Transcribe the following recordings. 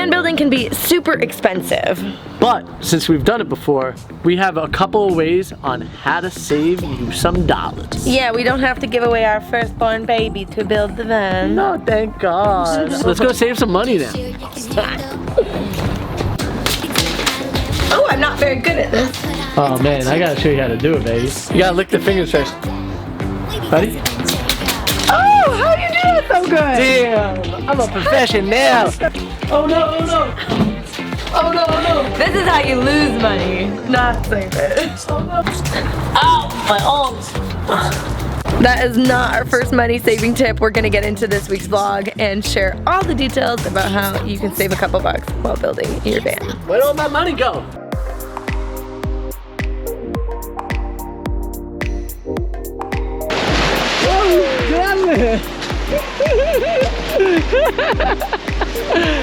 Van building can be super expensive. But since we've done it before, we have a couple of ways on how to save you some dollars. Yeah, we don't have to give away our firstborn baby to build the van. No, thank God. Let's go save some money now. Oh, I'm not very good at this. Oh man, I gotta show you how to do it, baby. You gotta lick the fingers first. Ready? Oh, how do you do it so good? Damn, I'm a professional. Oh no, oh no. Oh no, oh no. This is how you lose money, not save it. Ow, my arms. That is not our first money saving tip. We're gonna get into this week's vlog and share all the details about how you can save a couple bucks while building your van. Where'd all my money go?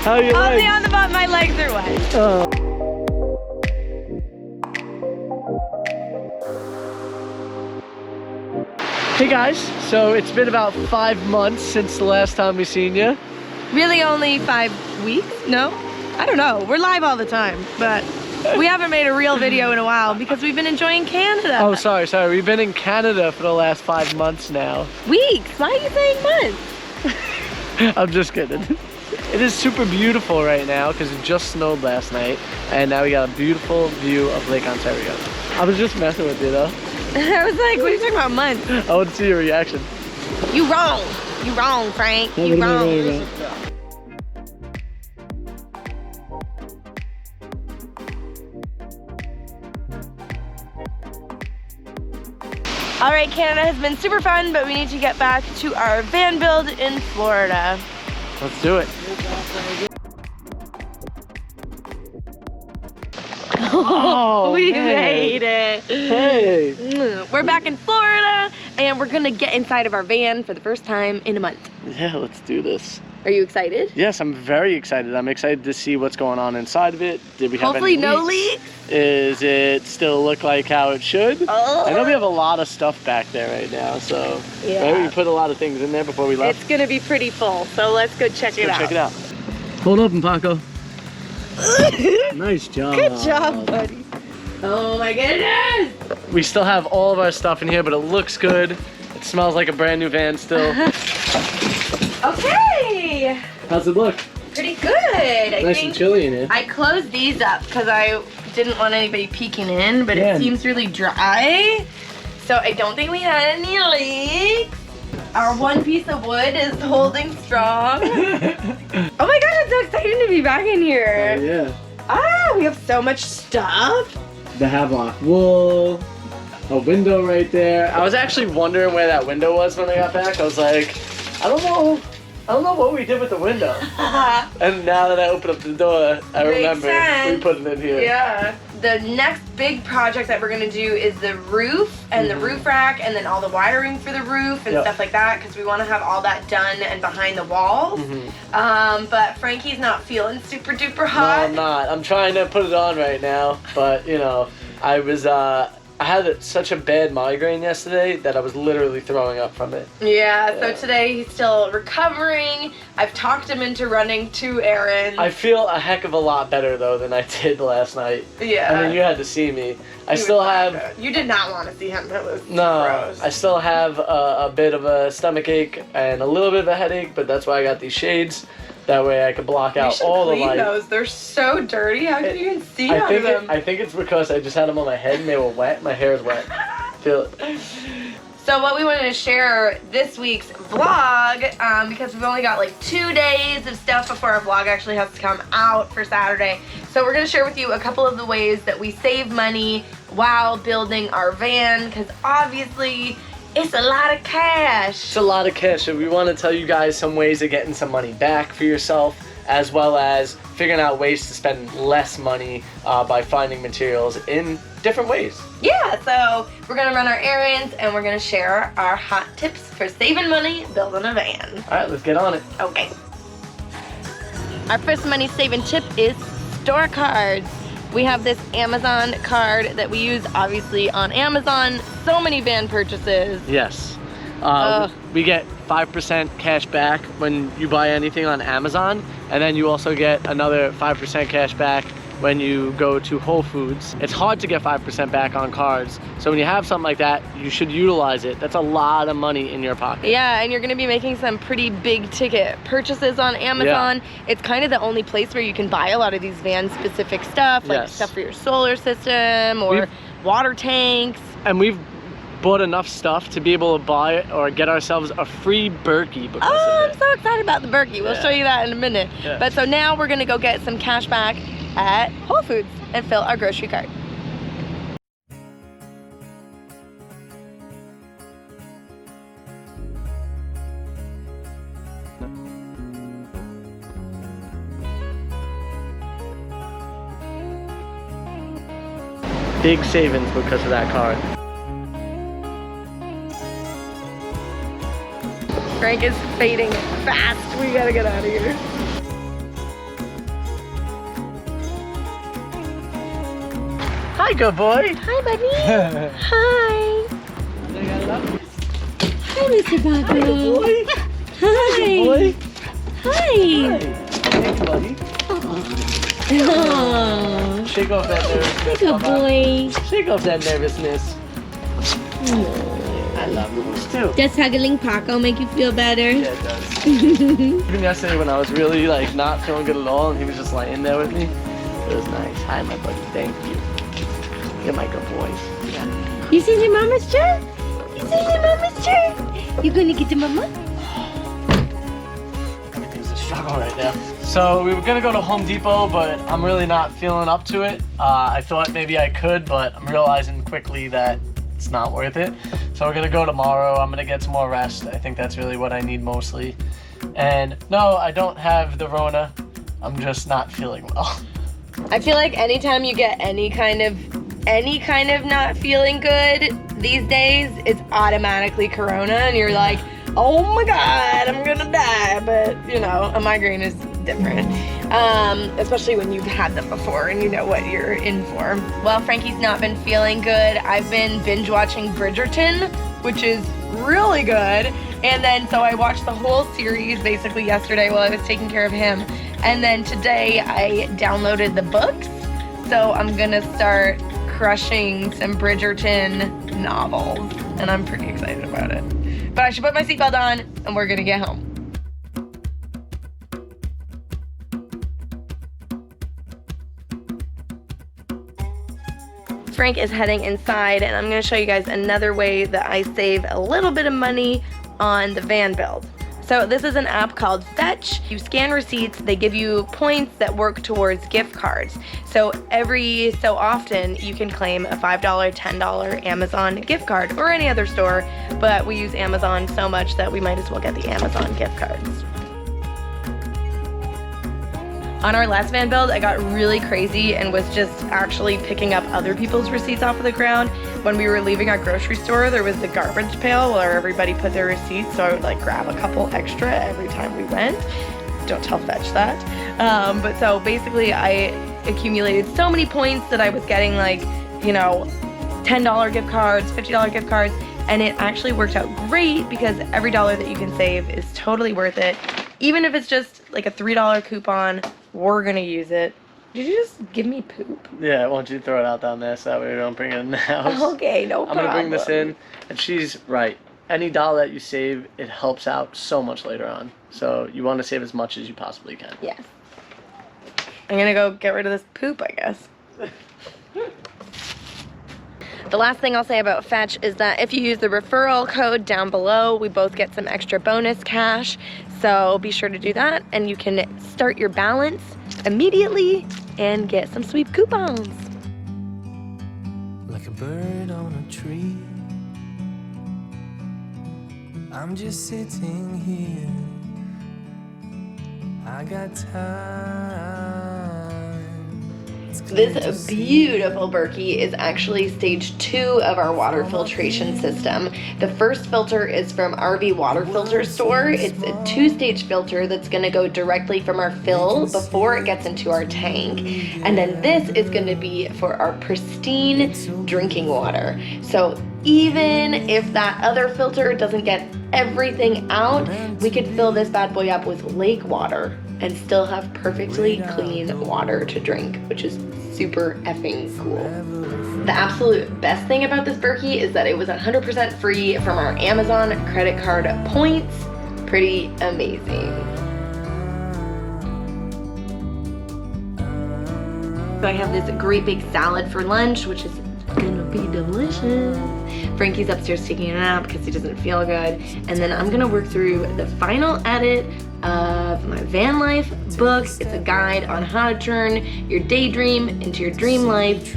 How you like? Only on the bottom, my legs are wet. Oh. Hey guys, so it's been about 5 months since the last time we seen you. Really only 5 weeks? No? I don't know. We're live all the time, but we haven't made a real video in a while because we've been enjoying Canada. Oh, sorry. We've been in Canada for the last 5 months now. Weeks? Why are you saying months? I'm just kidding. It is super beautiful right now because it just snowed last night, and now we got a beautiful view of Lake Ontario. I was just messing with you though. I was like, what are you talking about, months? I want to see your reaction. You wrong. You wrong, Frank. You wrong. All right, Canada has been super fun, but we need to get back to our van build in Florida. Let's do it. Oh, we man. made it. Hey. We're back in Florida, and we're gonna get inside of our van for the first time in a month. Yeah, let's do this. Are you excited? Yes, I'm very excited. I'm excited to see what's going on inside of it. Did we have Hopefully any no leaks? leaks. Is it still look like how it should? Oh. I know we have a lot of stuff back there right now, so Yeah. right, we put a lot of things in there before we left. It's gonna be pretty full, so let's go check it out. Check it out. Hold open, Paco. Nice job. Good job, buddy. Oh my goodness! We still have all of our stuff in here, but it looks good. It smells like a brand new van still. Okay. How's it look? Pretty good. Nice and chilly in here. I closed these up because I didn't want anybody peeking in, but Yeah. it seems really dry. So I don't think we had any leaks. Our one piece of wood is holding strong. Oh my gosh, it's so exciting to be back in here. Yeah. Ah, we have so much stuff. The Havelock wool, a window right there. I was actually wondering where that window was when I got back. I was like, I don't know what we did with the window. And now that I open up the door, I remember we put it in here. Yeah. The next big project that we're gonna do is the roof and the roof rack, and then all the wiring for the roof and stuff like that, because we want to have all that done and behind the walls. But Frankie's not feeling super duper hot. No, I'm not. I'm trying to put it on right now, but you know, I had such a bad migraine yesterday that I was literally throwing up from it. Yeah, so today he's still recovering. I've talked him into running 2 errands. I feel a heck of a lot better though than I did last night. Yeah. I mean, you had to see me. I still have. You did not want to see him. It was No, gross. I still have a bit of a stomach ache and a little bit of a headache, but that's why I got these shades. That way I can block out all the light. Those. They're so dirty. How can you even see out of them? I think it's because I just had them on my head and they were wet. My hair is wet. Feel it. So what we wanted to share this week's vlog, because we've only got like 2 days of stuff before our vlog actually has to come out for Saturday. So we're gonna share with you a couple of the ways that we save money while building our van, because obviously it's a lot of cash. It's a lot of cash, and we want to tell you guys some ways of getting some money back for yourself, as well as figuring out ways to spend less money by finding materials in different ways. Yeah, so we're gonna run our errands and we're gonna share our hot tips for saving money building a van. All right, let's get on it. Okay. Our first money saving tip is store cards. We have this Amazon card that we use obviously on Amazon. So many van purchases. Yes. We get 5% cash back when you buy anything on Amazon, and then you also get another 5% cash back when you go to Whole Foods. It's hard to get 5% back on cards, so when you have something like that, you should utilize it. That's a lot of money in your pocket. Yeah, and you're gonna be making some pretty big ticket purchases on Amazon. Yeah. It's kind of the only place where you can buy a lot of these van specific stuff, like stuff for your solar system or water tanks. And we've bought enough stuff to be able to buy or get ourselves a free Berkey because of it. I'm so excited about the Berkey. We'll show you that in a minute. Yeah. But so now we're gonna go get some cash back at Whole Foods and fill our grocery cart. Big savings because of that card. Frank is fading fast. We gotta get out of here. Hi, good boy. Hi, buddy. Hi. Hi, Mr. Paco. Good boy. Hi. Good boy. Hi. Hey, buddy. Oh. Shake off that nervousness. Good boy. Shake off that nervousness. I love those too. Does hugging Paco make you feel better? Yeah, it does. Even yesterday when I was really like not feeling good at all and he was just laying there with me, it was nice. Hi, my buddy. Thank you. You're my good boys. Yeah. You see your mama's shirt? You see your mama's shirt? You gonna get the mama? Everything's a struggle right now. So we were gonna go to Home Depot, but I'm really not feeling up to it. I thought maybe I could, but I'm realizing quickly that it's not worth it. So we're gonna go tomorrow. I'm gonna get some more rest. I think that's really what I need mostly. And no, I don't have the Rona. I'm just not feeling well. I feel like anytime you get any kind of not feeling good these days, it's automatically Corona, and you're like, oh my God, I'm gonna die. But you know, a migraine is different, especially when you've had them before and you know what you're in for. Well, Frankie's not been feeling good. I've been binge watching Bridgerton, which is really good. And then so I watched the whole series basically yesterday while I was taking care of him. And then today I downloaded the books. So I'm gonna start crushing some Bridgerton novels, and I'm pretty excited about it. But I should put my seatbelt on and we're gonna get home. Frank is heading inside, and I'm gonna show you guys another way that I save a little bit of money on the van build. So this is an app called Fetch. You scan receipts, they give you points that work towards gift cards. So every so often you can claim a $5, $10 Amazon gift card or any other store, but we use Amazon so much that we might as well get the Amazon gift cards. On our last van build, I got really crazy and was just actually picking up other people's receipts off of the ground. When we were leaving our grocery store, there was the garbage pail where everybody put their receipts, so I would like grab a couple extra every time we went. Don't tell Fetch that. But so basically I accumulated so many points that I was getting like, you know, $10 gift cards, $50 gift cards, and it actually worked out great because every dollar that you can save is totally worth it. Even if it's just like a $3 coupon, we're gonna use it. Did you just give me poop? Yeah, I want you to throw it out down there so that way we don't bring it in the house. Okay, no problem. I'm gonna bring this in, and she's right. Any dollar that you save, it helps out so much later on. So you want to save as much as you possibly can. Yes. I'm gonna go get rid of this poop, I guess. The last thing I'll say about Fetch is that if you use the referral code down below, we both get some extra bonus cash. So be sure to do that, and you can start your balance immediately and get some sweet coupons. Like a bird on a tree, I'm just sitting here. I got time. This beautiful Berkey is actually stage 2 of our water filtration system. The first filter is from RV Water Filter Store. It's a 2-stage filter that's gonna go directly from our fill before it gets into our tank. And then this is gonna be for our pristine drinking water. So even if that other filter doesn't get everything out, we could fill this bad boy up with lake water and still have perfectly clean water to drink, which is super effing cool. The absolute best thing about this Berkey is that it was 100% free from our Amazon credit card points. Pretty amazing. So I have this great big salad for lunch, which is gonna be delicious. Frankie's upstairs taking a nap because he doesn't feel good. And then I'm gonna work through the final edit of my van life book. It's a guide on how to turn your daydream into your dream life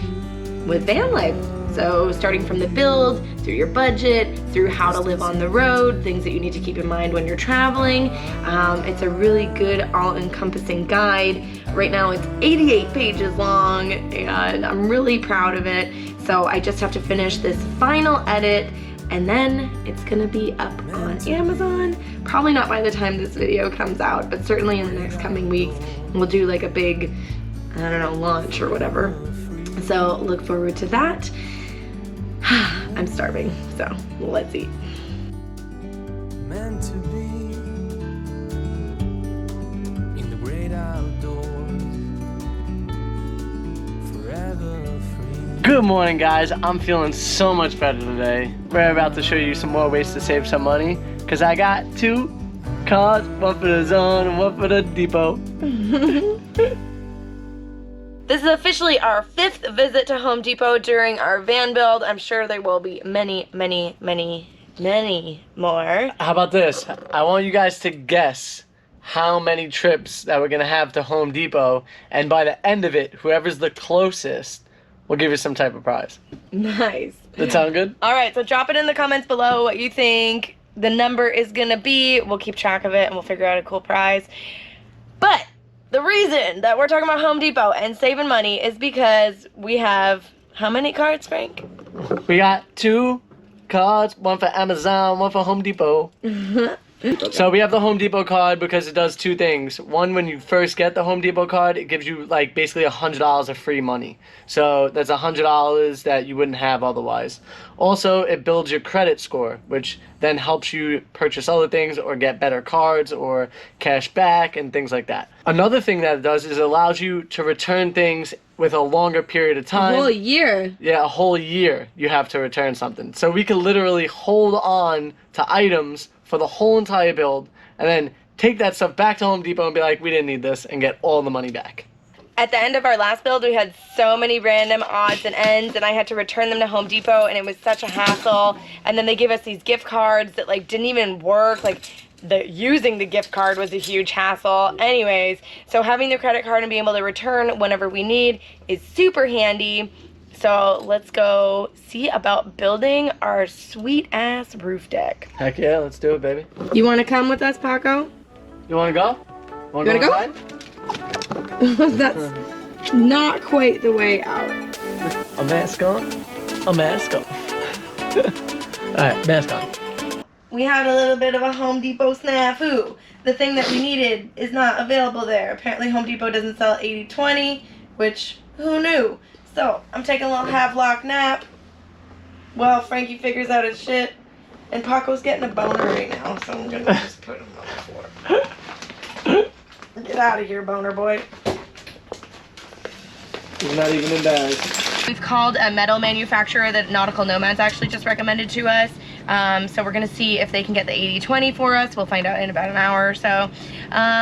with van life. So starting from the build, through your budget, through how to live on the road, things that you need to keep in mind when you're traveling. It's a really good all-encompassing guide. Right now it's 88 pages long and I'm really proud of it. So I just have to finish this final edit and then it's gonna be up on Amazon. Probably not by the time this video comes out, but certainly in the next coming weeks. We'll do like a big, I don't know, launch or whatever. So look forward to that. I'm starving, so let's eat. Meant to be in the great outdoors, forever free. Good morning, guys. I'm feeling so much better today. We're about to show you some more ways to save some money because I got 2 cards, one for the zone and one for the depot. This is officially our 5th visit to Home Depot during our van build. I'm sure there will be many, many, many, many more. How about this? I want you guys to guess how many trips that we're gonna have to Home Depot, and by the end of it, whoever's the closest will give you some type of prize. Nice. That sound good? All right, so drop it in the comments below what you think the number is gonna be. We'll keep track of it and we'll figure out a cool prize. But the reason that we're talking about Home Depot and saving money is because we have how many cards, Frank? We got 2 cards, one for Amazon, one for Home Depot. So we have the Home Depot card because it does 2 things. One, when you first get the Home Depot card, it gives you like basically $100 of free money. So that's $100 that you wouldn't have otherwise. Also, it builds your credit score, which then helps you purchase other things or get better cards or cash back and things like that. Another thing that it does is it allows you to return things with a longer period of time. A whole year. Yeah, a whole year you have to return something. So we can literally hold on to items for the whole entire build and then take that stuff back to Home Depot and be like, we didn't need this, and get all the money back. At the end of our last build, we had so many random odds and ends, and I had to return them to Home Depot, and it was such a hassle. And then they gave us these gift cards that like didn't even work. Like using the gift card was a huge hassle. Anyways, so having the credit card and being able to return whenever we need is super handy. So let's go see about building our sweet ass roof deck. Heck yeah, let's do it, baby. You want to come with us, Paco? You want to go? You want to go? That's not quite the way out. A mask on, a mask off. Alright, mask on. We had a little bit of a Home Depot snafu. The thing that we needed is not available there. Apparently Home Depot doesn't sell 80/20, which who knew? So I'm taking a little half-lock nap while Frankie figures out his shit. And Paco's getting a boner right now, so I'm gonna just put him on the floor. Get out of here, boner boy. He's not even embarrassed. We've called a metal manufacturer that Nautical Nomads actually just recommended to us. So we're gonna see if they can get the 80/20 for us. We'll find out in about an hour or so.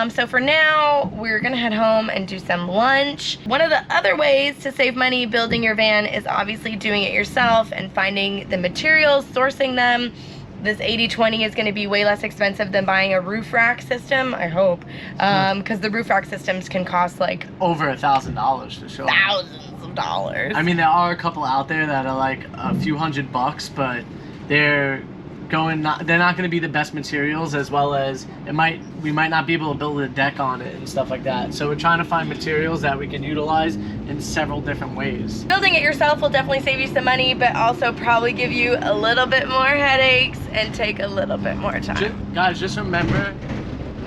So for now, we're gonna head home and do some lunch. One of the other ways to save money building your van is obviously doing it yourself and finding the materials, sourcing them. This 80/20 is gonna be way less expensive than buying a roof rack system, I hope. Because the roof rack systems can cost like over $1,000 for sure. thousands of dollars. I mean, there are a couple out there that are like a few $100, but they're not going to be the best materials, as well as we might not be able to build a deck on it and stuff like that. So we're trying to find materials that we can utilize in several different ways. Building it yourself will definitely save you some money, but also probably give you a little bit more headaches and take a little bit more time. Guys, just remember,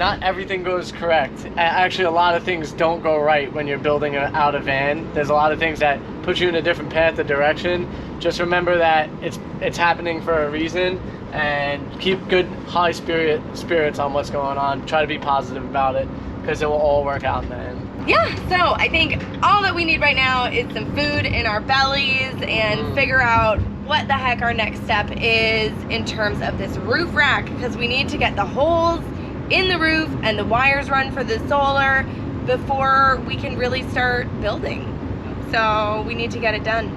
not everything goes correct. Actually, a lot of things don't go right when you're building out a van. There's a lot of things that put you in a different path or direction. Just remember that it's happening for a reason, and keep good high spirits on what's going on. Try to be positive about it, because it will all work out in the end. Yeah, so I think all that we need right now is some food in our bellies and figure out what the heck our next step is in terms of this roof rack, because we need to get the holes in the roof and the wires run for the solar before we can really start building. So we need to get it done.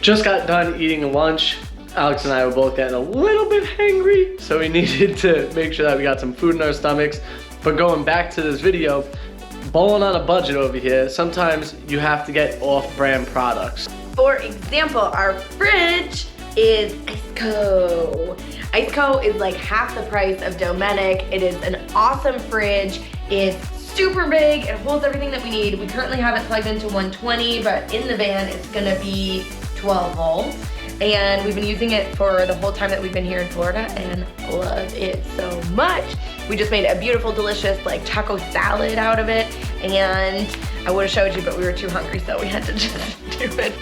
Just got done eating lunch. Alex and I were both getting a little bit hangry, so we needed to make sure that we got some food in our stomachs. But going back to this video, bowling on a budget over here, sometimes you have to get off-brand products. For example, our fridge is Iceco. Iceco is like half the price of Domenic. It is an awesome fridge. It's super big. It holds everything that we need. We currently have it plugged into 120, but in the van it's gonna be 12 volts. And we've been using it for the whole time that we've been here in Florida and love it so much. We just made a beautiful, delicious like taco salad out of it. And I would have showed you, but we were too hungry, so we had to just do it.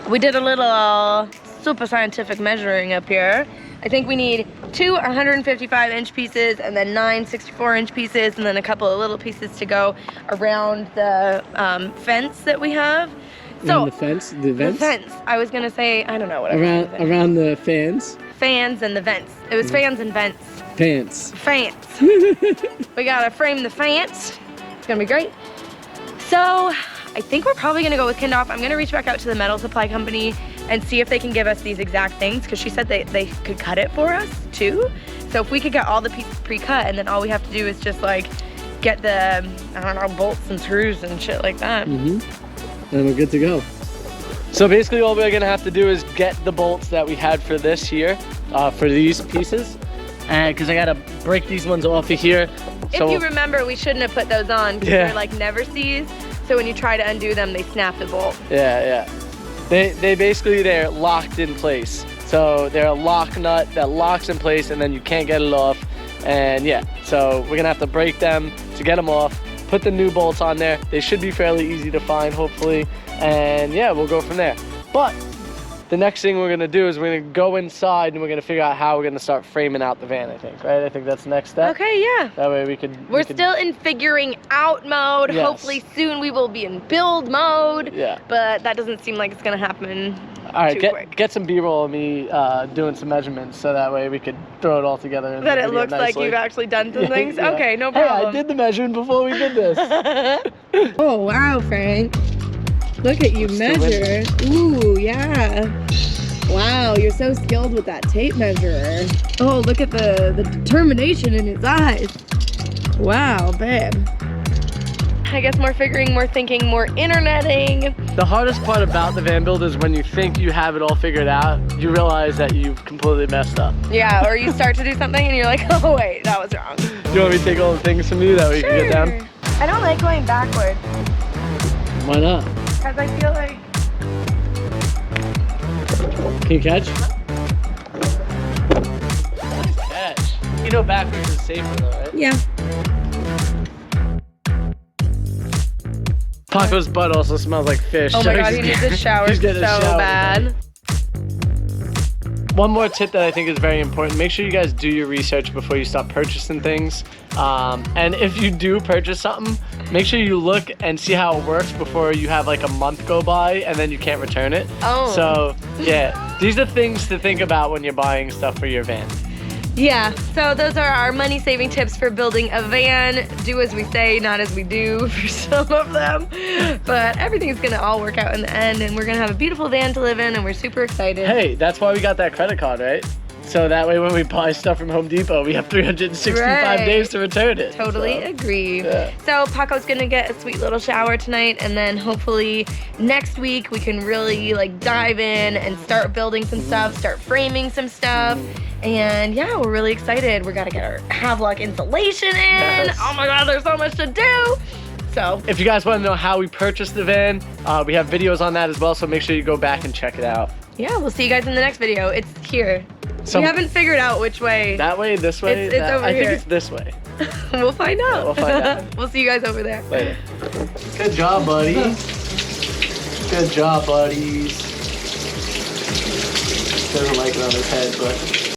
We did a little super scientific measuring up here. I think we need 2 155-inch pieces and then 9 64-inch pieces and then a couple of little pieces to go around the fence that we have. So the fence, the vents? The fence. I was gonna say, I don't know what around the fans? Fans and the vents. It was fans and vents. Pants. Fans. We gotta frame the fence. It's gonna be great. So I think we're probably gonna go with Kindorf. I'm gonna reach back out to the metal supply company and see if they can give us these exact things, because she said they could cut it for us too. So if we could get all the pieces pre-cut, and then all we have to do is just like get the, I don't know, bolts and screws and shit like that. And we're good to go. So basically all we're gonna have to do is get the bolts that we had for this here, for these pieces. And because I gotta break these ones off of here. If you remember, we shouldn't have put those on, because they're like never sees. So when you try to undo them, they snap the bolt. Yeah. They basically, they're locked in place. So they're a lock nut that locks in place and then you can't get it off. And yeah, so we're gonna have to break them to get them off, put the new bolts on there. They should be fairly easy to find, hopefully. And yeah, we'll go from there. But the next thing we're gonna do is we're gonna go inside and we're gonna figure out how we're gonna start framing out the van, I think, right? I think that's the next step. Okay, yeah. That way We're still in figuring out mode. Yes. Hopefully soon we will be in build mode. Yeah. But that doesn't seem like it's gonna happen all right, too quick. get some B-roll of me doing some measurements, so that way we could throw it all together. In That the it video looks like nicely. you've actually done some things? Yeah. Okay, no Hey, problem. I did the measuring before we did this. Oh, wow, Frank. Look at you Still measure. Ooh, yeah. Wow, you're so skilled with that tape measurer. Oh, look at the determination in his eyes. Wow, babe. I guess more figuring, more thinking, more interneting. The hardest part about the van build is when you think you have it all figured out, you realize that you've completely messed up. Yeah, or you start to do something and you're like, oh wait, that was wrong. Do you want me to take all the things from you that we can get down? I don't like going backwards, Why not? because I feel like, Can you catch? Nice catch. You know backwards is safer though, right? Yeah. Paco's butt also smells like fish. oh my god, he needs a shower He's so getting a shower bad. One more tip that I think is very important, make sure you guys do your research before you start purchasing things. And if you do purchase something, make sure you look and see how it works before you have like a month go by and then you can't return it. Oh. So yeah, these are things to think about when you're buying stuff for your van. Yeah, so those are our money saving tips for building a van. Do as we say, not as we do for some of them. But everything's gonna all work out in the end, and we're gonna have a beautiful van to live in, and we're super excited. Hey, that's why we got that credit card, right? So that way when we buy stuff from Home Depot, we have 365 Right. days to return it. Totally So, agree. yeah. So Paco's gonna get a sweet little shower tonight, and then hopefully next week we can really like dive in and start building some stuff, start framing some stuff. And yeah, we're really excited. We gotta get our Havelock insulation in. Yes. Oh my god, there's so much to do. So If you guys want to know how we purchased the van, we have videos on that as well, so make sure you go back and check it out. yeah, we'll see you guys in the next video. It's here. So we haven't figured out which way. that way, this way? It's over I here. think it's this way. We'll find out. we'll find out. We'll see you guys over there. Later. Good job, buddy. Good job, buddies. Doesn't like it on his head, but